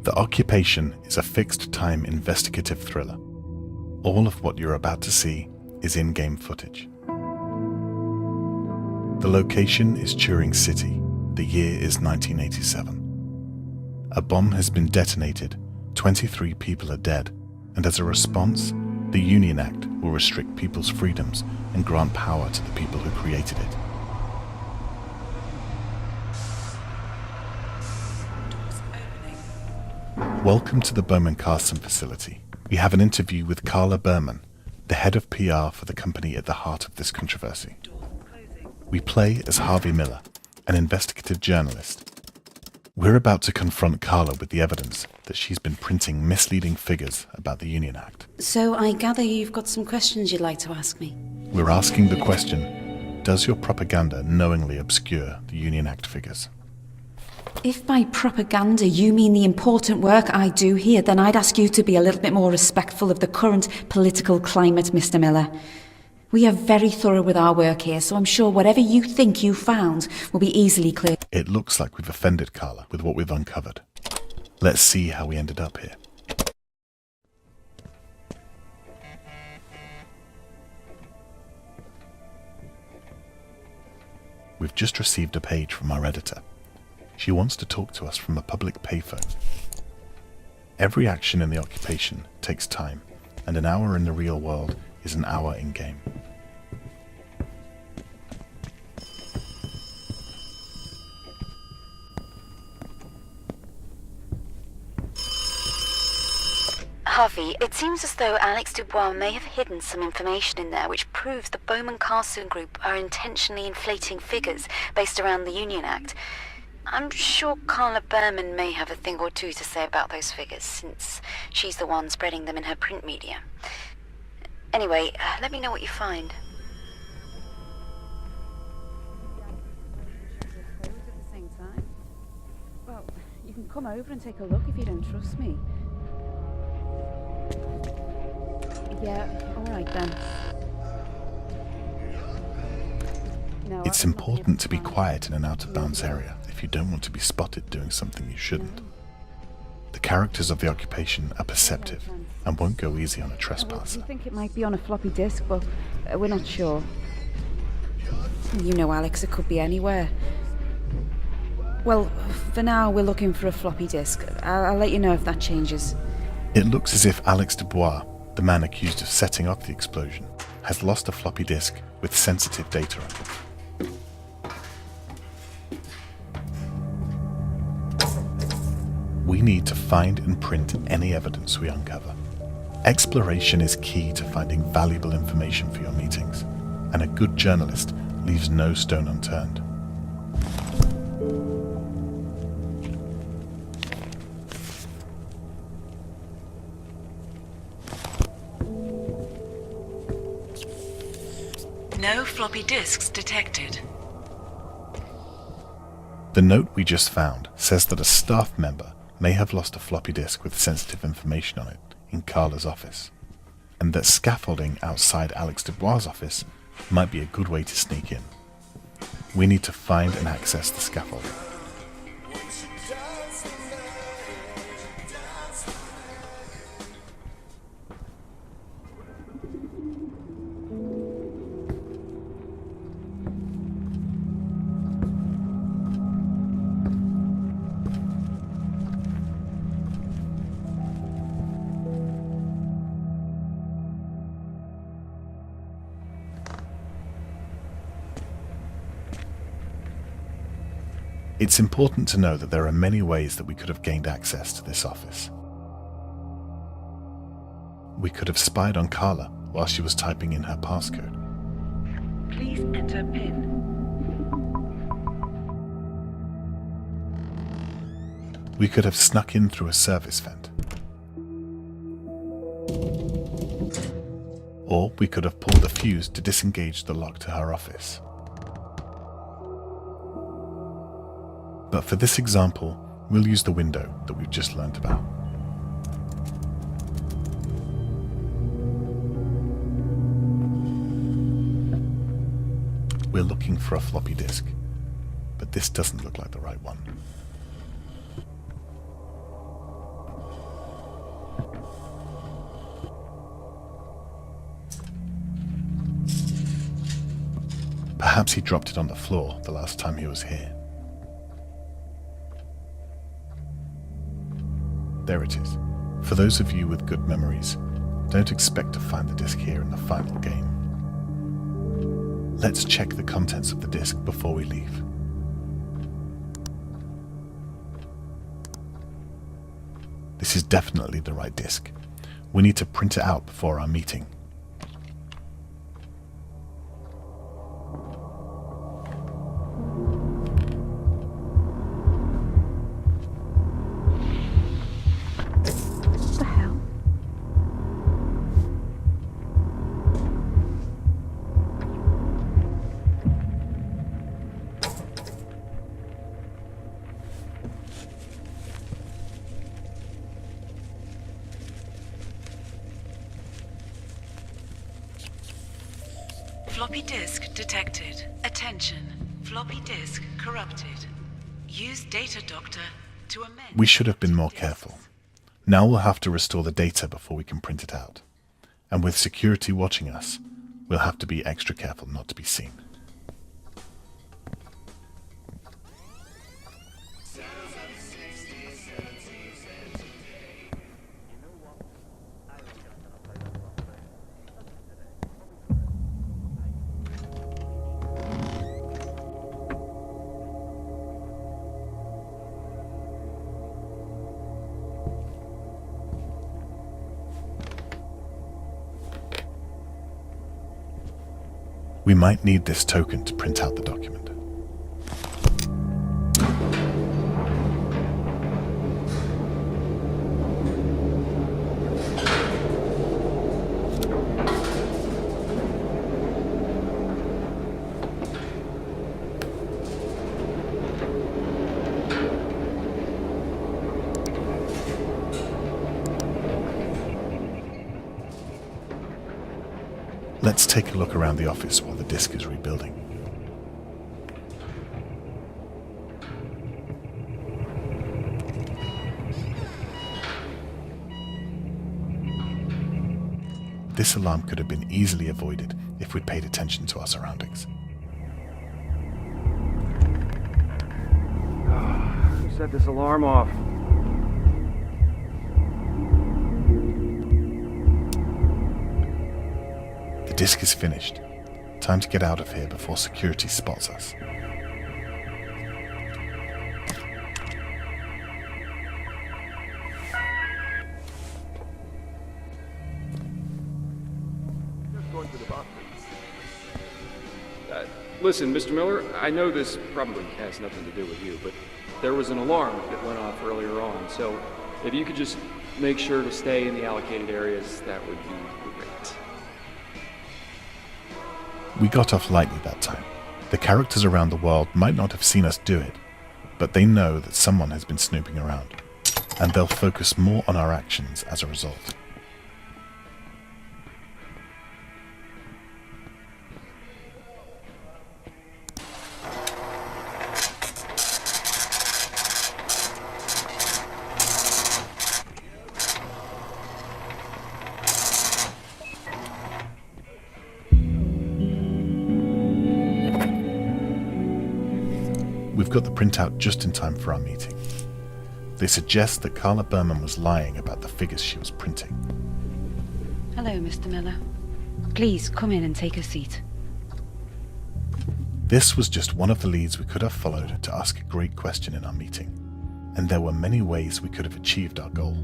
The Occupation is a fixed-time investigative thriller. All of what you're about to see is in-game footage. The location is Turing City. The year is 1987. A bomb has been detonated, 23 people are dead, and as a response, the Union Act will restrict people's freedoms and grant power to the people who created it. Welcome to the Bowman-Carson facility. We have an interview with Carla Berman, the head of PR for the company at the heart of this controversy. We play as Harvey Miller, an investigative journalist. We're about to confront Carla with the evidence that she's been printing misleading figures about the Union Act. So I gather you've got some questions you'd like to ask me. We're asking the question, does your propaganda knowingly obscure the Union Act figures? If by propaganda you mean the important work I do here, then I'd ask you to be a little bit more respectful of the current political climate, Mr. Miller. We are very thorough with our work here, so I'm sure whatever you think you found will be easily cleared. It looks like we've offended Carla with what we've uncovered. Let's see how we ended up here. We've just received a page from our editor. She wants to talk to us from a public payphone. Every action in the Occupation takes time, and an hour in the real world is an hour in-game. Harvey, it seems as though Alex Dubois may have hidden some information in there which proves the Bowman-Carson Group are intentionally inflating figures based around the Union Act. I'm sure Carla Berman may have a thing or two to say about those figures, since she's the one spreading them in her print media. Anyway, let me know what you find. Well, you can come over and take a look if you don't trust me. Yeah, all right then. No, It's important to be quiet in an out-of-bounds area if you don't want to be spotted doing something you shouldn't. The characters of the Occupation are perceptive and won't go easy on a trespasser. We think it might be on a floppy disk, but we're not sure. You know, Alex, it could be anywhere. Well, for now, we're looking for a floppy disk. I'll let you know if that changes. It looks as if Alex Dubois, the man accused of setting off the explosion, has lost a floppy disk with sensitive data on it. We need to find and print any evidence we uncover. Exploration is key to finding valuable information for your meetings, and a good journalist leaves no stone unturned. No floppy disks detected. The note we just found says that a staff member may have lost a floppy disk with sensitive information on it in Carla's office, and that scaffolding outside Alex Dubois' office might be a good way to sneak in. We need to find and access the scaffolding. It's important to know that there are many ways that we could have gained access to this office. We could have spied on Carla while she was typing in her passcode. Please enter PIN. We could have snuck in through a service vent. Or we could have pulled a fuse to disengage the lock to her office. But for this example, we'll use the window that we've just learnt about. We're looking for a floppy disk, but this doesn't look like the right one. Perhaps he dropped it on the floor the last time he was here. There it is. For those of you with good memories, don't expect to find the disc here in the final game. Let's check the contents of the disc before we leave. This is definitely the right disc. We need to print it out before our meeting. What the hell? Floppy disk detected. Attention. Floppy disk corrupted. Use data doctor to amend. We should have been more careful. Now we'll have to restore the data before we can print it out. And with security watching us, we'll have to be extra careful not to be seen. We might need this token to print out the document. Let's take a look around the office while the disk is rebuilding. This alarm could have been easily avoided if we'd paid attention to our surroundings. Who set this alarm off? The disk is finished. Time to get out of here before security spots us. Listen, Mr. Miller, I know this probably has nothing to do with you, but there was an alarm that went off earlier on, so if you could just make sure to stay in the allocated areas, that would be great. We got off lightly that time. The characters around the world might not have seen us do it, but they know that someone has been snooping around, and they'll focus more on our actions as a result. We've got the printout just in time for our meeting. They suggest that Carla Berman was lying about the figures she was printing. Hello, Mr. Miller. Please come in and take a seat. This was just one of the leads we could have followed to ask a great question in our meeting, and there were many ways we could have achieved our goal.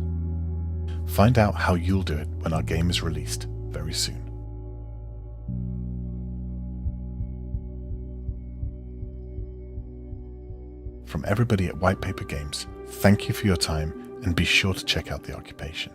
Find out how you'll do it when our game is released very soon. From everybody at White Paper Games, thank you for your time and be sure to check out the occupation.